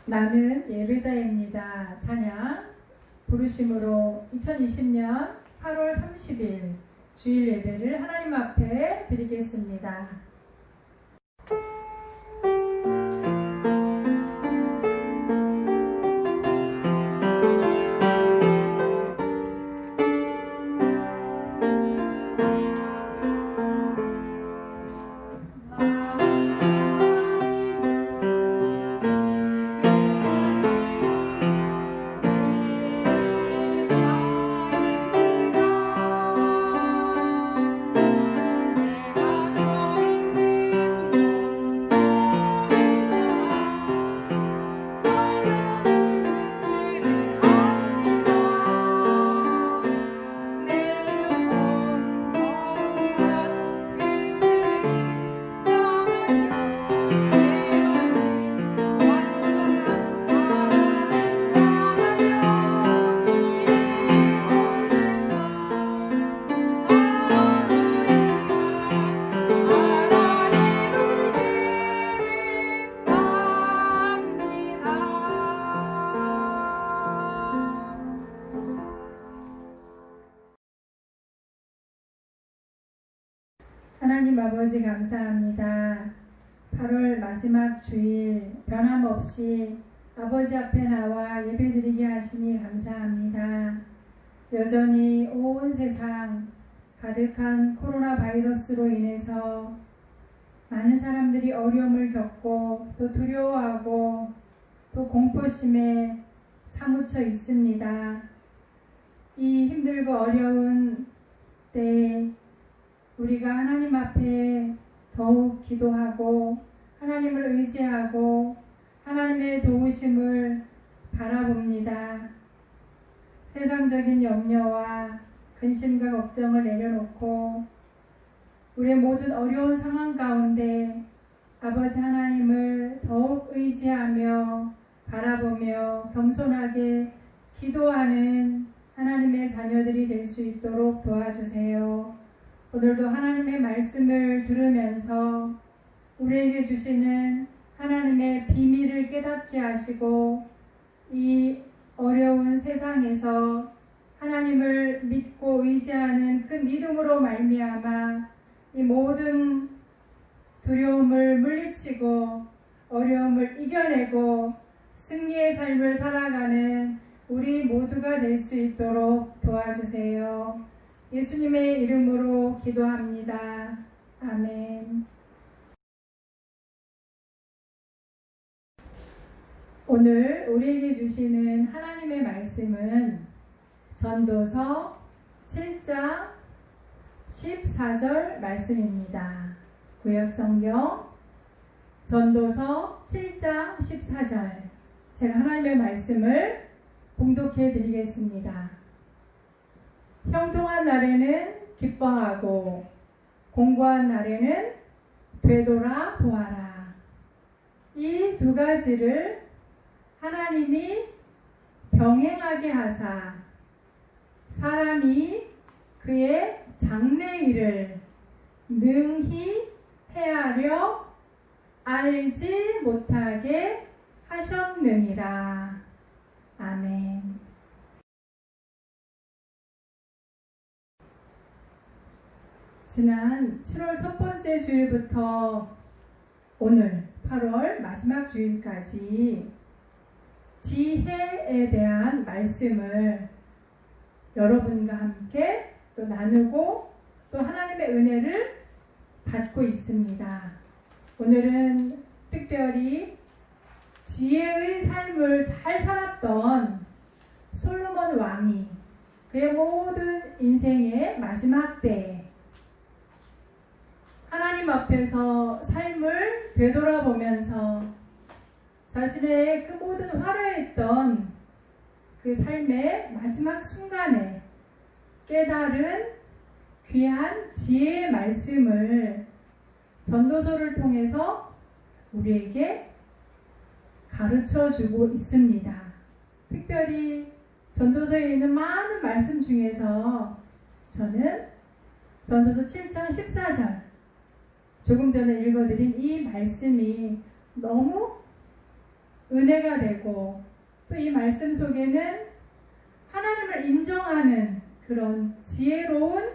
나는 예배자입니다. 찬양 부르심으로 2020년 8월 30일 주일 예배를 하나님 앞에 드리겠습니다. 하나님 아버지 감사합니다. 8월 마지막 주일 변함없이 아버지 앞에 나와 예배드리게 하시니 감사합니다. 여전히 온 세상 가득한 코로나 바이러스로 인해서 많은 사람들이 어려움을 겪고 또 두려워하고 또 공포심에 사무쳐 있습니다. 이 힘들고 어려운 때에 우리가 하나님 앞에 더욱 기도하고 하나님을 의지하고 하나님의 도우심을 바라봅니다. 세상적인 염려와 근심과 걱정을 내려놓고 우리의 모든 어려운 상황 가운데 아버지 하나님을 더욱 의지하며 바라보며 겸손하게 기도하는 하나님의 자녀들이 될 수 있도록 도와주세요. 오늘도 하나님의 말씀을 들으면서 우리에게 주시는 하나님의 비밀을 깨닫게 하시고 이 어려운 세상에서 하나님을 믿고 의지하는 그 믿음으로 말미암아 이 모든 두려움을 물리치고 어려움을 이겨내고 승리의 삶을 살아가는 우리 모두가 될 수 있도록 도와주세요. 예수님의 이름으로 기도합니다. 아멘. 오늘 우리에게 주시는 하나님의 말씀은 전도서 7장 14절 말씀입니다. 구약성경 전도서 7장 14절 제가 하나님의 말씀을 봉독해 드리겠습니다. 형통한 날에는 기뻐하고 공고한 날에는 되돌아 보아라. 이 두 가지를 하나님이 병행하게 하사 사람이 그의 장래일을 능히 헤아려 알지 못하게 하셨느니라. 아멘. 지난 7월 첫 번째 주일부터 오늘 8월 마지막 주일까지 지혜에 대한 말씀을 여러분과 함께 또 나누고 또 하나님의 은혜를 받고 있습니다. 오늘은 특별히 지혜의 삶을 잘 살았던 솔로몬 왕이 그의 모든 인생의 마지막 때에 하나님 앞에서 삶을 되돌아보면서 자신의 그 모든 화려했던 그 삶의 마지막 순간에 깨달은 귀한 지혜의 말씀을 전도서를 통해서 우리에게 가르쳐 주고 있습니다. 특별히 전도서에 있는 많은 말씀 중에서 저는 전도서 7장 14절 조금 전에 읽어드린 이 말씀이 너무 은혜가 되고, 또 이 말씀 속에는 하나님을 인정하는 그런 지혜로운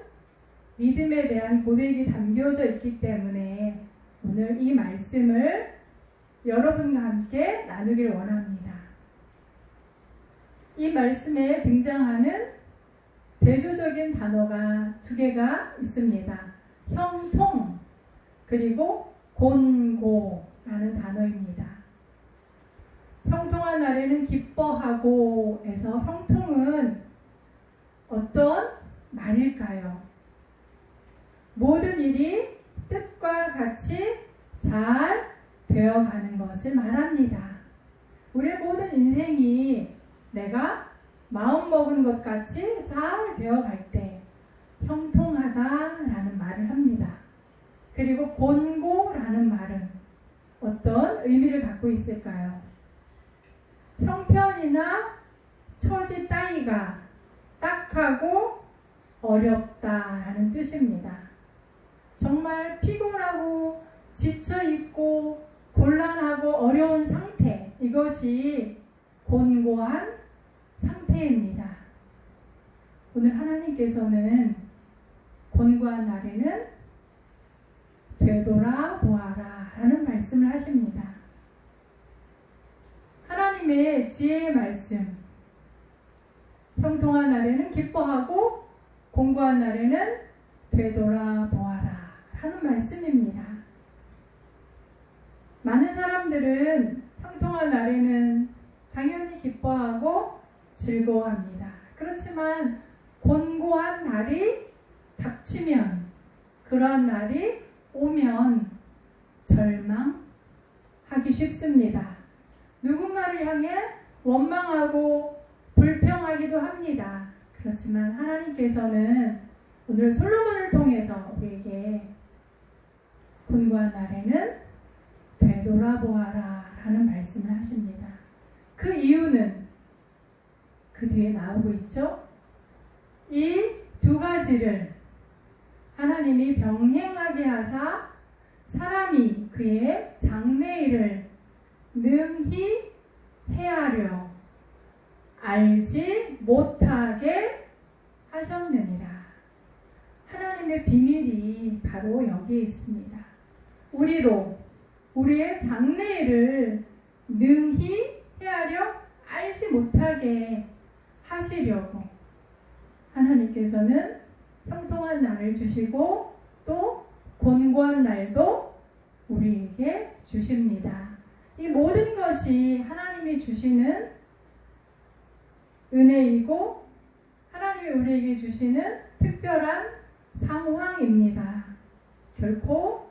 믿음에 대한 고백이 담겨져 있기 때문에 오늘 이 말씀을 여러분과 함께 나누길 원합니다. 이 말씀에 등장하는 대조적인 단어가 두 개가 있습니다. 형통 그리고 곤고라는 단어입니다. 형통한 날에는 기뻐하고 해서 형통은 어떤 말일까요? 모든 일이 뜻과 같이 잘 되어가는 것을 말합니다. 우리의 모든 인생이 내가 마음먹은 것 같이 잘 되어갈 때 형통하다라는 말을 합니다. 그리고 곤고라는 말은 어떤 의미를 갖고 있을까요? 형편이나 처지 따위가 딱하고 어렵다라는 뜻입니다. 정말 피곤하고 지쳐있고 곤란하고 어려운 상태, 이것이 곤고한 상태입니다. 오늘 하나님께서는 곤고한 날에는 되돌아보아라 라는 말씀을 하십니다. 하나님의 지혜의 말씀, 형통한 날에는 기뻐하고 곤고한 날에는 되돌아보아라 하는 말씀입니다. 많은 사람들은 형통한 날에는 당연히 기뻐하고 즐거워합니다. 그렇지만 곤고한 날이 닥치면, 그러한 날이 오면 절망하기 쉽습니다. 누군가를 향해 원망하고 불평하기도 합니다. 그렇지만 하나님께서는 오늘 솔로몬을 통해서 우리에게 곤고한 날에는 되돌아보아라 라는 말씀을 하십니다. 그 이유는 그 뒤에 나오고 있죠. 이 두 가지를 하나님이 병행하게 하사 사람이 그의 장래일을 능히 헤아려 알지 못하게 하셨느니라. 하나님의 비밀이 바로 여기에 있습니다. 우리의 장래일을 능히 헤아려 알지 못하게 하시려고 하나님께서는 형통한 날을 주시고 또 곤고한 날도 우리에게 주십니다. 이 모든 것이 하나님이 주시는 은혜이고 하나님이 우리에게 주시는 특별한 상황입니다. 결코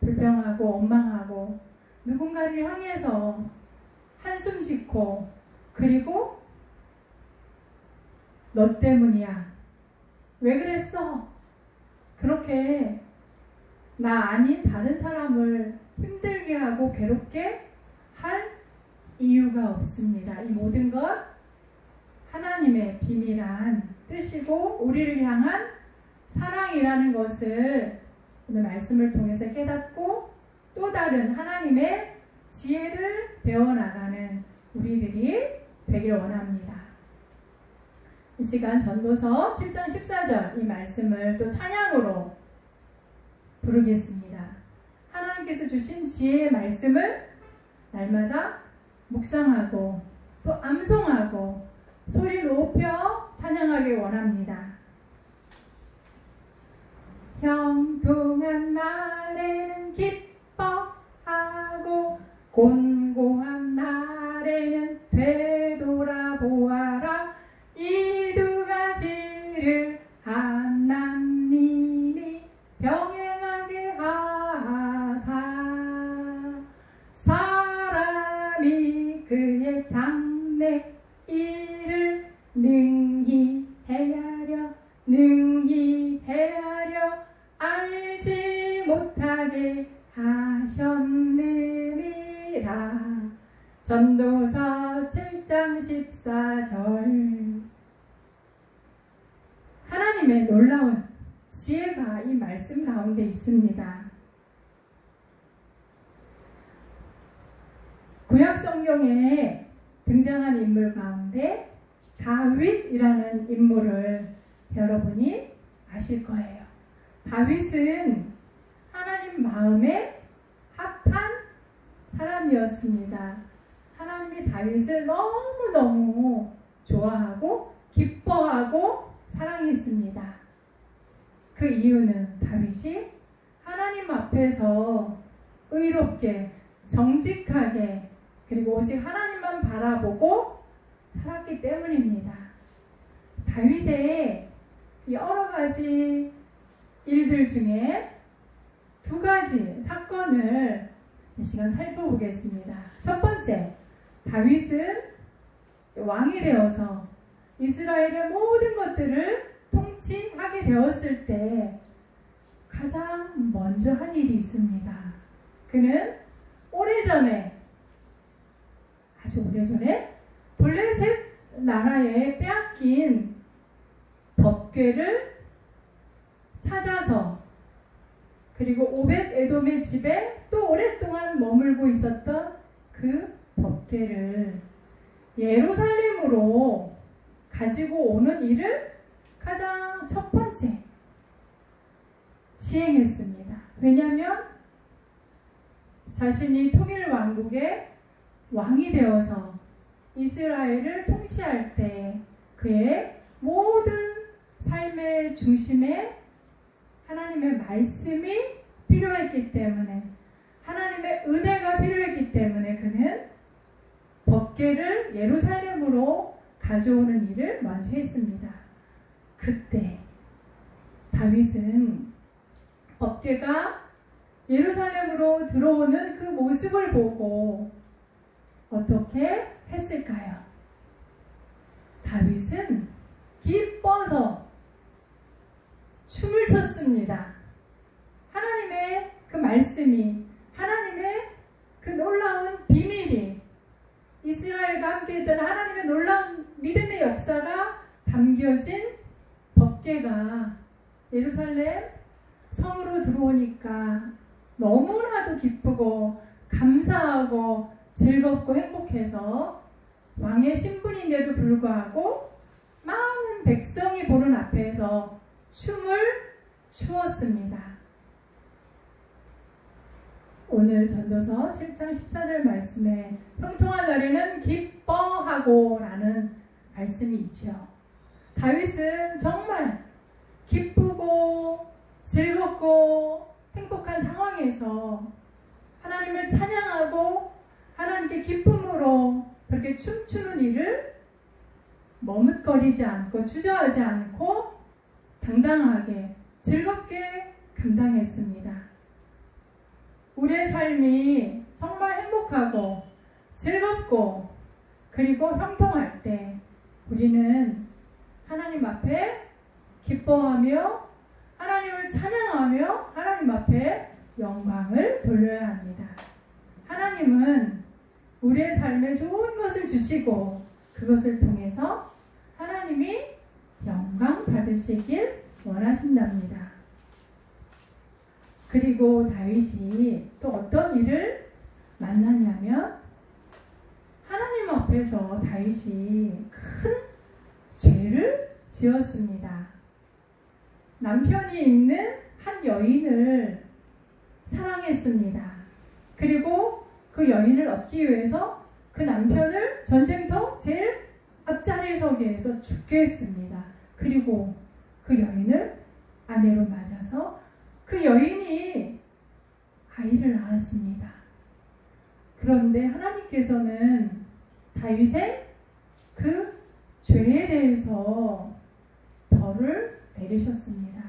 불평하고 원망하고 누군가를 향해서 한숨 짓고 그리고 너 때문이야, 왜 그랬어? 그렇게 나 아닌 다른 사람을 힘들게 하고 괴롭게 할 이유가 없습니다. 이 모든 것 하나님의 비밀한 뜻이고 우리를 향한 사랑이라는 것을 오늘 말씀을 통해서 깨닫고 또 다른 하나님의 지혜를 배워나가는 우리들이 되길 원합니다. 이 시간 전도서 7장 14절 이 말씀을 또 찬양으로 부르겠습니다. 하나님께서 주신 지혜의 말씀을 날마다 묵상하고 또 암송하고 소리 높여 찬양하길 원합니다. 형통한 날에는 기뻐하고 곤고한 날에는 되돌아보아라. 이 두 가지를 하나님이 병행하게 하사 사람이 그의 장래 일을 능히 헤아려 알지 못하게 하셨느니라. 전도서 7장 14절. 하나님의 놀라운 지혜가 이 말씀 가운데 있습니다. 구약 성경에 등장한 인물 가운데 다윗이라는 인물을 여러분이 아실 거예요. 다윗은 하나님 마음에 합한 사람이었습니다. 하나님이 다윗을 너무너무 좋아하고 기뻐하고 사랑했습니다. 그 이유는 다윗이 하나님 앞에서 의롭게 정직하게 그리고 오직 하나님만 바라보고 살았기 때문입니다. 다윗의 여러 가지 일들 중에 두 가지 사건을 이 시간 살펴보겠습니다. 첫 번째, 다윗은 왕이 되어서 이스라엘의 모든 것들을 통치하게 되었을 때 가장 먼저 한 일이 있습니다. 그는 아주 오래전에 블레셋 나라에 빼앗긴 법궤를 찾아서 그리고 오벳 에돔의 집에 또 오랫동안 머물고 있었던 그 법궤를 예루살렘으로 가지고 오는 일을 가장 첫 번째 시행했습니다. 왜냐하면 자신이 통일 왕국의 왕이 되어서 이스라엘을 통치할 때 그의 모든 삶의 중심에 하나님의 말씀이 필요했기 때문에 하나님의 은혜가 필요했기 때문에 그는 법궤를 예루살렘으로 가져오는 일을 먼저 했습니다. 그때 다윗은 법궤가 예루살렘으로 들어오는 그 모습을 보고 어떻게 했을까요? 다윗은 기뻐서 춤을 췄습니다. 하나님의 그 말씀이, 하나님의 그 놀라운 비밀이, 이스라엘과 함께 했던 하나님의 놀라운 믿음의 역사가 담겨진 법궤가 예루살렘 성으로 들어오니까 너무나도 기쁘고 감사하고 즐겁고 행복해서 왕의 신분인데도 불구하고 많은 백성이 보는 앞에서 춤을 추었습니다. 오늘 전도서 7장 14절 말씀에 형통한 날에는 기뻐하고 라는 말씀이 있죠. 다윗은 정말 기쁘고 즐겁고 행복한 상황에서 하나님을 찬양하고 하나님께 기쁨으로 그렇게 춤추는 일을 머뭇거리지 않고 주저하지 않고 당당하게 즐겁게 감당했습니다. 우리의 삶이 정말 행복하고 즐겁고 그리고 형통할 때 우리는 하나님 앞에 기뻐하며 하나님을 찬양하며 하나님 앞에 영광을 돌려야 합니다. 하나님은 우리의 삶에 좋은 것을 주시고 그것을 통해서 하나님이 영광 받으시길 원하신답니다. 그리고 다윗이 또 어떤 일을 만났냐면 하나님 앞에서 다윗이 큰 죄를 지었습니다. 남편이 있는 한 여인을 사랑했습니다. 그리고 그 여인을 얻기 위해서 그 남편을 전쟁터 제일 앞자리석에서 죽게 했습니다. 그리고 그 여인을 아내로 맞아서 그 여인이 아이를 낳았습니다. 그런데 하나님께서는 다윗의 그 죄에 대해서 벌을 내리셨습니다.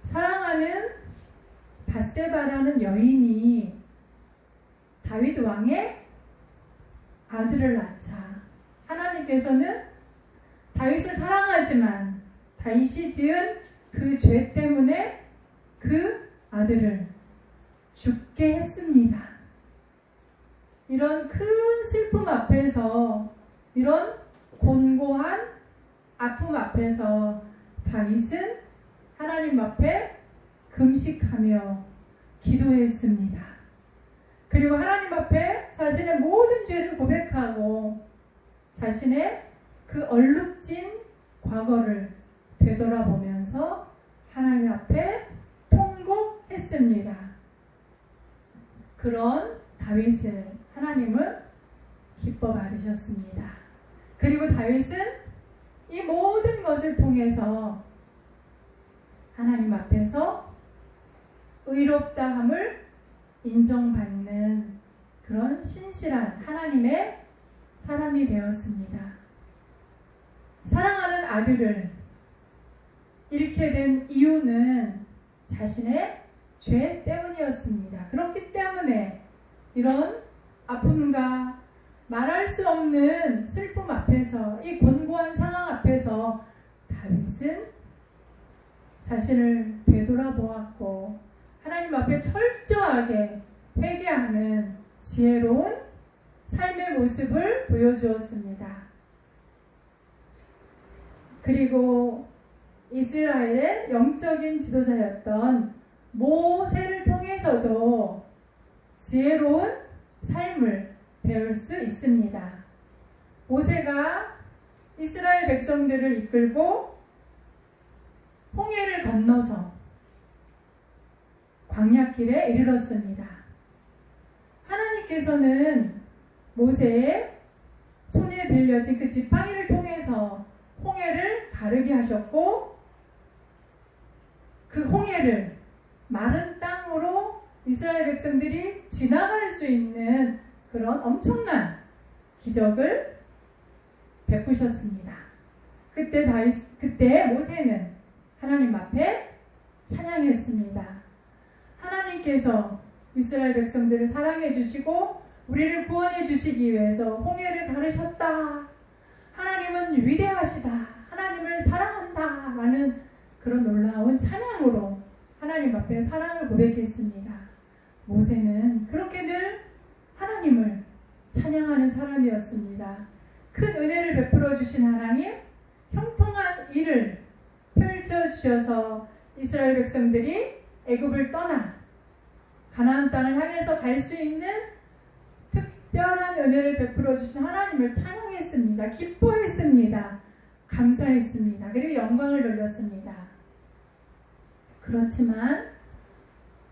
사랑하는 밧세바라는 여인이 다윗 왕의 아들을 낳자 하나님께서는 다윗을 사랑하지만 다윗이 지은 그 죄 때문에 그 아들을 죽게 했습니다. 이런 큰 슬픔 앞에서 이런 곤고한 아픔 앞에서 다윗은 하나님 앞에 금식하며 기도했습니다. 그리고 하나님 앞에 자신의 모든 죄를 고백하고 자신의 그 얼룩진 과거를 되돌아보면서 하나님 앞에 통곡했습니다. 그런 다윗을 하나님은 기뻐 받으셨습니다. 그리고 다윗은 이 모든 것을 통해서 하나님 앞에서 의롭다함을 인정받는 그런 신실한 하나님의 사람이 되었습니다. 사랑하는 아들을 잃게 된 이유는 자신의 죄 때문이었습니다. 그렇기 때문에 이런 아픔과 말할 수 없는 슬픔 앞에서, 이 곤고한 상황 앞에서 다윗은 자신을 되돌아보았고 하나님 앞에 철저하게 회개하는 지혜로운 삶의 모습을 보여주었습니다. 그리고 이스라엘의 영적인 지도자였던 모세를 통해서도 지혜로운 삶을 배울 수 있습니다. 모세가 이스라엘 백성들을 이끌고 홍해를 건너서 광야길에 이르렀습니다. 하나님께서는 모세의 손에 들려진 그 지팡이를 통해서 홍해를 가르게 하셨고 그 홍해를 마른 땅으로 이스라엘 백성들이 지나갈 수 있는 그런 엄청난 기적을 베푸셨습니다. 그때 모세는 하나님 앞에 찬양했습니다. 하나님께서 이스라엘 백성들을 사랑해 주시고 우리를 구원해 주시기 위해서 홍해를 가르셨다. 하나님은 위대하시다. 하나님을 사랑한다. 라는 그런 놀라운 찬양으로 하나님 앞에 사랑을 고백했습니다. 모세는 그렇게 늘 하나님을 찬양하는 사람이었습니다. 큰 은혜를 베풀어 주신 하나님, 형통한 일을 펼쳐 주셔서 이스라엘 백성들이 애굽을 떠나 가나안 땅을 향해서 갈 수 있는 특별한 은혜를 베풀어 주신 하나님을 찬양했습니다. 기뻐했습니다. 감사했습니다. 그리고 영광을 돌렸습니다. 그렇지만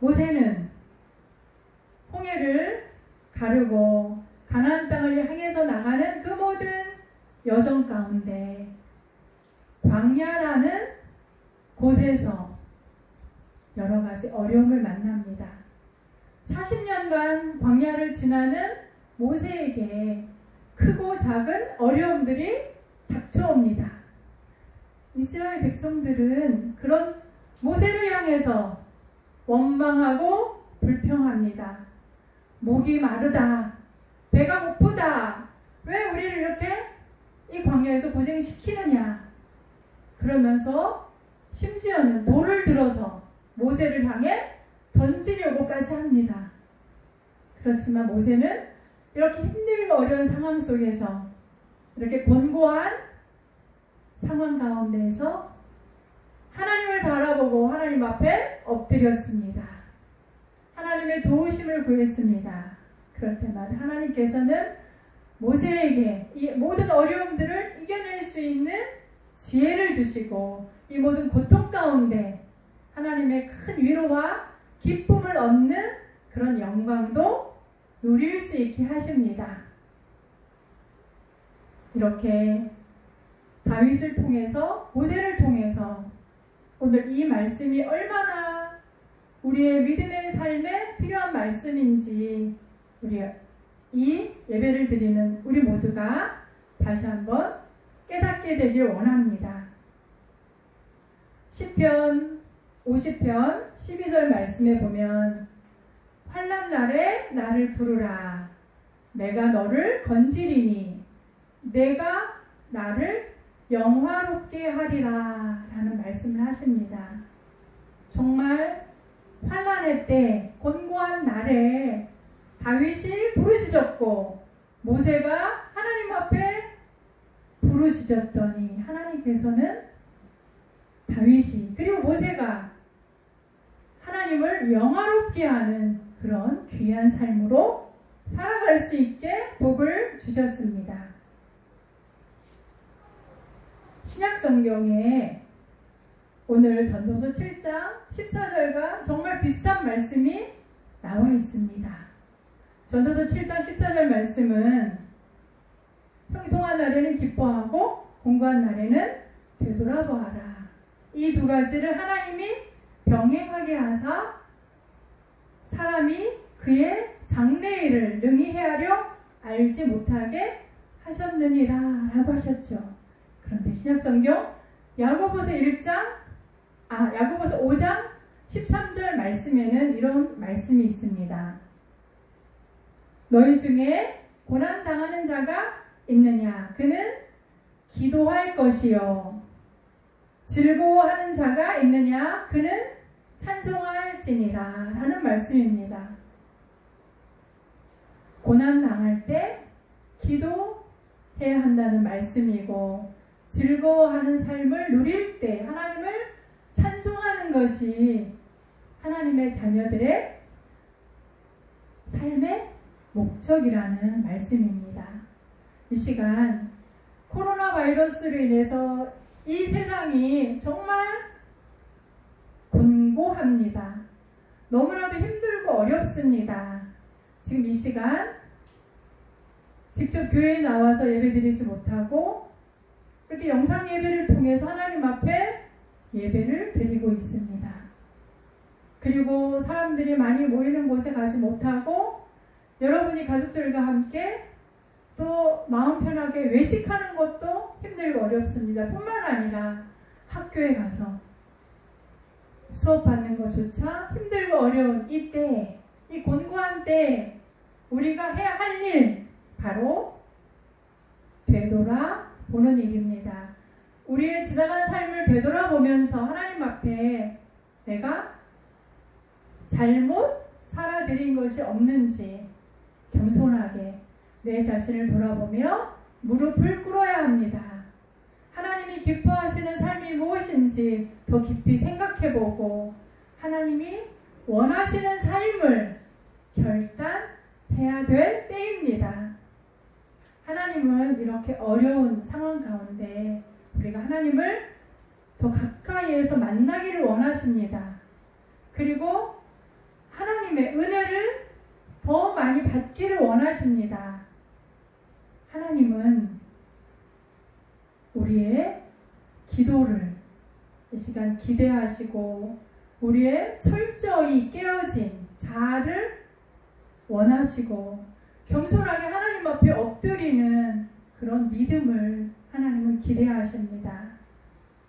모세는 홍해를 가르고 가나안 땅을 향해서 나가는 그 모든 여정 가운데 광야라는 곳에서 여러 가지 어려움을 만납니다. 40년간 광야를 지나는 모세에게 크고 작은 어려움들이 닥쳐옵니다. 이스라엘 백성들은 그런 모세를 향해서 원망하고 불평합니다. 목이 마르다. 배가 고프다. 왜 우리를 이렇게 이 광야에서 고생시키느냐. 그러면서 심지어는 돌을 들어서 모세를 향해 던지려고까지 합니다. 그렇지만 모세는 이렇게 힘들고 어려운 상황 속에서 이렇게 곤고한 상황 가운데에서 하나님을 바라보고 하나님 앞에 엎드렸습니다. 하나님의 도우심을 구했습니다. 그럴 때마다 하나님께서는 모세에게 이 모든 어려움들을 이겨낼 수 있는 지혜를 주시고 이 모든 고통 가운데 하나님의 큰 위로와 기쁨을 얻는 그런 영광도 누릴 수 있게 하십니다. 이렇게 다윗을 통해서 모세를 통해서 오늘 이 말씀이 얼마나 우리의 믿음의 삶에 필요한 말씀인지 우리 이 예배를 드리는 우리 모두가 다시 한번 깨닫게 되길 원합니다. 시편 50편 12절 말씀에 보면 환난 날에 나를 부르라. 내가 너를 건지리니 내가 나를 영화롭게 하리라 라는 말씀을 하십니다. 정말 환난의 때 곤고한 날에 다윗이 부르짖었고 모세가 하나님 앞에 부르짖었더니 하나님께서는 다윗이 그리고 모세가 하나님을 영화롭게 하는 그런 귀한 삶으로 살아갈 수 있게 복을 주셨습니다. 신약성경에 오늘 전도서 7장 14절과 정말 비슷한 말씀이 나와 있습니다. 전도서 7장 14절 말씀은 형통한 날에는 기뻐하고 공고한 날에는 되돌아보아라. 이 두 가지를 하나님이 병행하게 하사 사람이 그의 장래일을 능히 헤아려 알지 못하게 하셨느니라 라고 하셨죠. 그런데 신약성경 야고보서 5장 13절 말씀에는 이런 말씀이 있습니다. 너희 중에 고난당하는 자가 있느냐? 그는 기도할 것이요. 즐거워하는 자가 있느냐? 그는 찬송할지니라 라는 말씀입니다. 고난당할 때 기도해야 한다는 말씀이고, 즐거워하는 삶을 누릴 때 하나님을 찬송하는 것이 하나님의 자녀들의 삶의 목적이라는 말씀입니다. 이 시간 코로나 바이러스로 인해서 이 세상이 정말 곤고합니다. 너무나도 힘들고 어렵습니다. 지금 이 시간 직접 교회에 나와서 예배드리지 못하고 이렇게 영상 예배를 통해서 하나님 앞에 예배를 드리고 있습니다. 그리고 사람들이 많이 모이는 곳에 가지 못하고 여러분이 가족들과 함께 또 마음 편하게 외식하는 것도 힘들고 어렵습니다. 뿐만 아니라 학교에 가서 수업받는 것조차 힘들고 어려운 이때, 이 곤고한 때 우리가 해야 할 일 바로 되돌아보는 일입니다. 우리의 지나간 삶을 되돌아보면서 하나님 앞에 내가 잘못 살아드린 것이 없는지 겸손하게 내 자신을 돌아보며 무릎을 꿇어야 합니다. 하나님이 기뻐하시는 삶이 무엇인지 더 깊이 생각해보고 하나님이 원하시는 삶을 결단해야 될 때입니다. 하나님은 이렇게 어려운 상황 가운데 우리가 하나님을 더 가까이에서 만나기를 원하십니다. 그리고 하나님의 은혜를 더 많이 받기를 원하십니다. 하나님은 우리의 기도를 이 시간 기대하시고 우리의 철저히 깨어진 자아를 원하시고 겸손하게 하나님 앞에 엎드리는 그런 믿음을 하나님은 기대하십니다.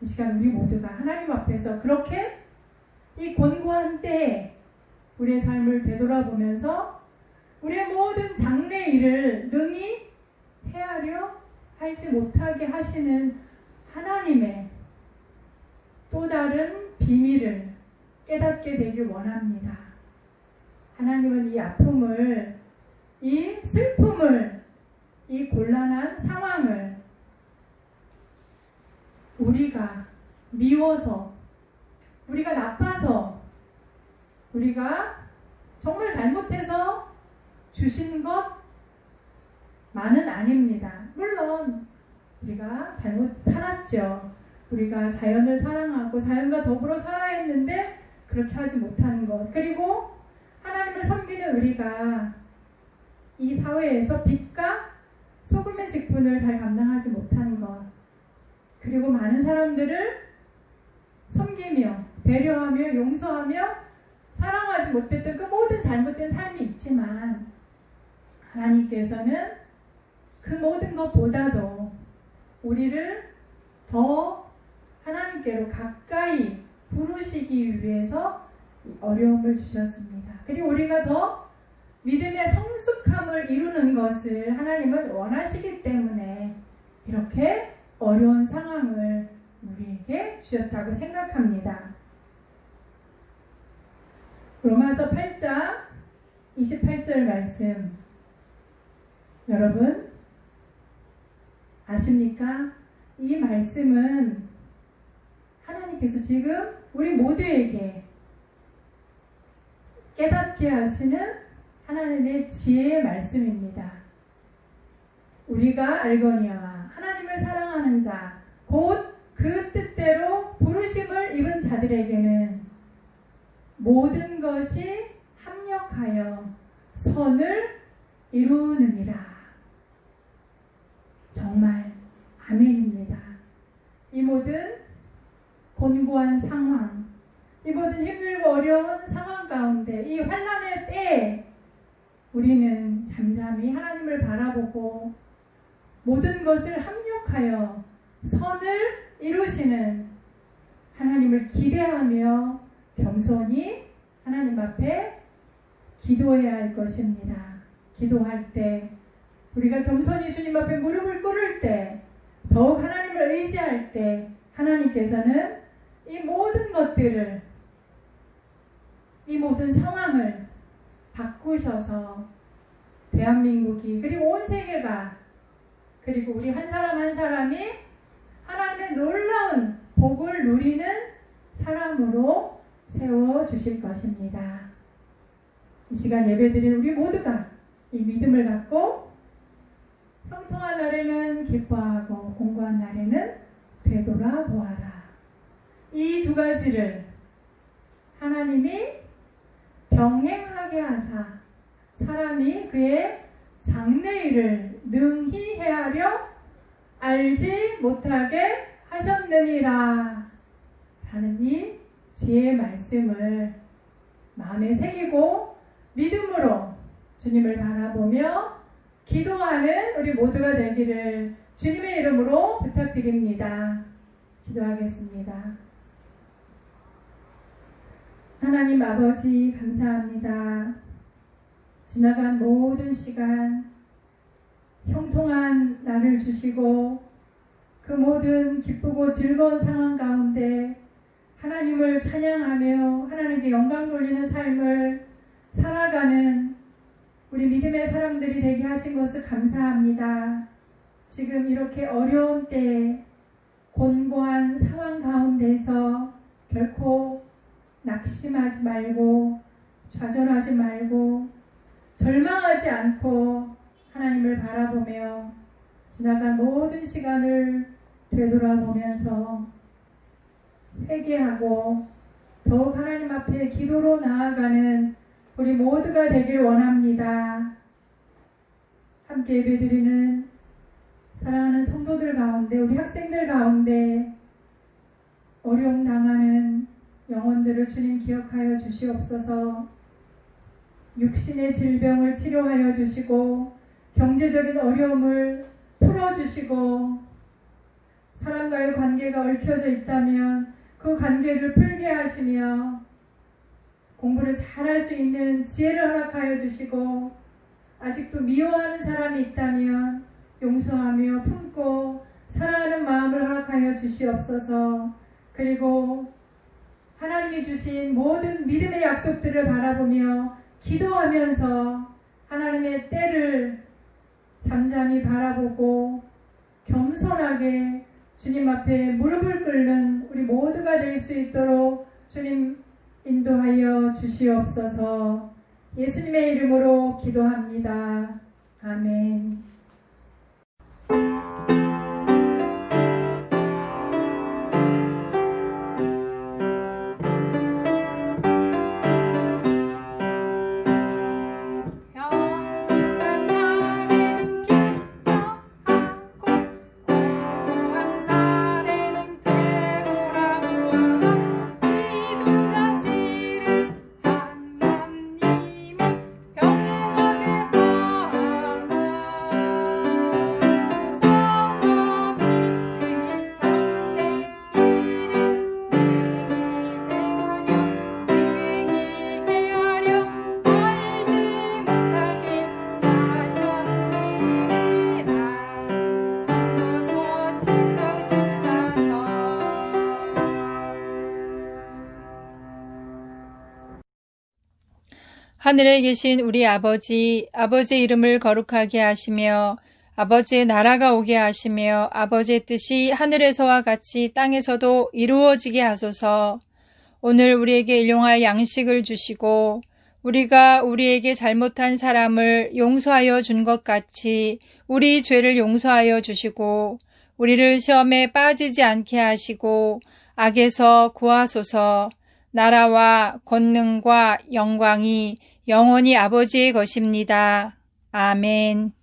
이 시간 우리 모두가 하나님 앞에서 그렇게 이 곤고한 때에 우리의 삶을 되돌아보면서 우리의 모든 장래 일을 능히 헤아려 알지 못하게 하시는 하나님의 또 다른 비밀을 깨닫게 되길 원합니다. 하나님은 이 아픔을, 이 슬픔을, 이 곤란한 상황을 우리가 미워서, 우리가 나빠서, 우리가 정말 잘못해서 주신 것만은 아닙니다. 물론 우리가 잘못 살았죠. 우리가 자연을 사랑하고 자연과 더불어 살아야 했는데 그렇게 하지 못하는 것, 그리고 하나님을 섬기는 우리가 이 사회에서 빛과 소금의 직분을 잘 감당하지 못하는 것, 그리고 많은 사람들을 섬기며 배려하며 용서하며 사랑하지 못했던 그 모든 잘못된 삶이 있지만 하나님께서는 그 모든 것보다도 우리를 더 하나님께로 가까이 부르시기 위해서 어려움을 주셨습니다. 그리고 우리가 더 믿음의 성숙함을 이루는 것을 하나님은 원하시기 때문에 이렇게 어려운 상황을 우리에게 주셨다고 생각합니다. 로마서 8장 28절 말씀 여러분 아십니까? 이 말씀은 하나님께서 지금 우리 모두에게 깨닫게 하시는 하나님의 지혜의 말씀입니다. 우리가 알거니와 하나님을 사랑하는 자, 곧 그 뜻대로 부르심을 입은 자들에게는 모든 것이 합력하여 선을 이루느니라. 정말 아멘입니다. 이 모든 곤고한 상황, 이 모든 힘들고 어려운 상황 가운데, 이 환난의 때에 우리는 잠잠히 하나님을 바라보고 모든 것을 합력하여 선을 이루시는 하나님을 기대하며 겸손히 하나님 앞에 기도해야 할 것입니다. 기도할 때, 우리가 겸손히 주님 앞에 무릎을 꿇을 때, 더욱 하나님을 의지할 때 하나님께서는 이 모든 것들을, 이 모든 상황을 바꾸셔서 대한민국이, 그리고 온 세계가, 그리고 우리 한 사람 한 사람이 하나님의 놀라운 복을 누리는 사람으로 세워주실 것입니다. 이 시간 예배드리는 우리 모두가 이 믿음을 갖고 형통한 날에는 기뻐하고 공고한 날에는 되돌아보아라. 이 두 가지를 하나님이 병행하게 하사 사람이 그의 장래일을 능히 헤아려 알지 못하게 하셨느니라 라는 이 지혜의 말씀을 마음에 새기고 믿음으로 주님을 바라보며 기도하는 우리 모두가 되기를 주님의 이름으로 부탁드립니다. 기도하겠습니다. 하나님 아버지 감사합니다. 지나간 모든 시간 형통한 날을 주시고 그 모든 기쁘고 즐거운 상황 가운데 하나님을 찬양하며 하나님께 영광 돌리는 삶을 살아가는 우리 믿음의 사람들이 되게 하신 것을 감사합니다. 지금 이렇게 어려운 때에 곤고한 상황 가운데서 결코 낙심하지 말고 좌절하지 말고 절망하지 않고 하나님을 바라보며 지나간 모든 시간을 되돌아보면서 회개하고 더욱 하나님 앞에 기도로 나아가는 우리 모두가 되길 원합니다. 함께 예배드리는 사랑하는 성도들 가운데, 우리 학생들 가운데 어려움 당하는 영혼들을 주님 기억하여 주시옵소서. 육신의 질병을 치료하여 주시고 경제적인 어려움을 풀어주시고 사람과의 관계가 얽혀져 있다면 그 관계를 풀게 하시며 공부를 잘할 수 있는 지혜를 허락하여 주시고 아직도 미워하는 사람이 있다면 용서하며 품고 사랑하는 마음을 허락하여 주시옵소서. 그리고 하나님이 주신 모든 믿음의 약속들을 바라보며 기도하면서 하나님의 때를 잠잠히 바라보고 겸손하게 주님 앞에 무릎을 꿇는 우리 모두가 될 수 있도록 주님 인도하여 주시옵소서. 예수님의 이름으로 기도합니다. 아멘. 하늘에 계신 우리 아버지, 아버지의 이름을 거룩하게 하시며 아버지의 나라가 오게 하시며 아버지의 뜻이 하늘에서와 같이 땅에서도 이루어지게 하소서. 오늘 우리에게 일용할 양식을 주시고 우리가 우리에게 잘못한 사람을 용서하여 준 것 같이 우리 죄를 용서하여 주시고 우리를 시험에 빠지지 않게 하시고 악에서 구하소서. 나라와 권능과 영광이 영원히 아버지의 것입니다. 아멘.